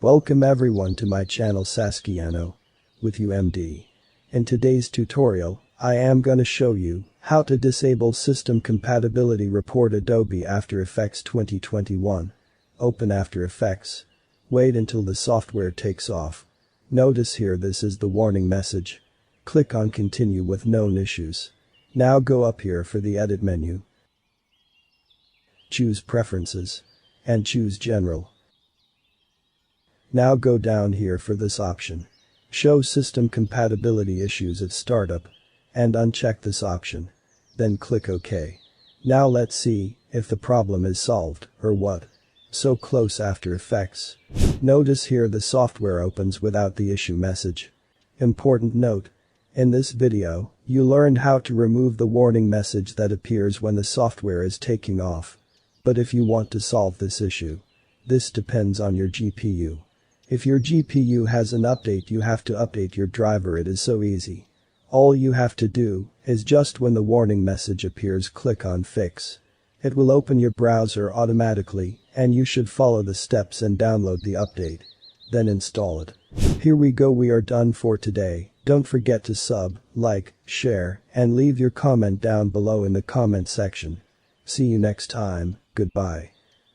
Welcome everyone to my channel Saskiano with UMD. In today's tutorial, I am gonna show you how to disable System Compatibility Report Adobe After Effects 2021. Open After Effects. Wait until the software takes off. Notice here this is the warning message. Click on Continue with known issues. Now go up here for the Edit menu. Choose Preferences. And choose General. Now go down here for this option. Show System Compatibility Issues at Startup. And uncheck this option. Then click OK. Now let's see if the problem is solved or what. So close After Effects. Notice here the software opens without the issue message. Important note. In this video, you learned how to remove the warning message that appears when the software is taking off. But if you want to solve this issue, this depends on your GPU. If your GPU has an update, you have to update your driver. It is so easy. All you have to do is just when the warning message appears, click on Fix. It will open your browser automatically and you should follow the steps and download the update. Then install it. Here we go, we are done for today. Don't forget to sub, like, share, and leave your comment down below in the comment section. See you next time. Goodbye.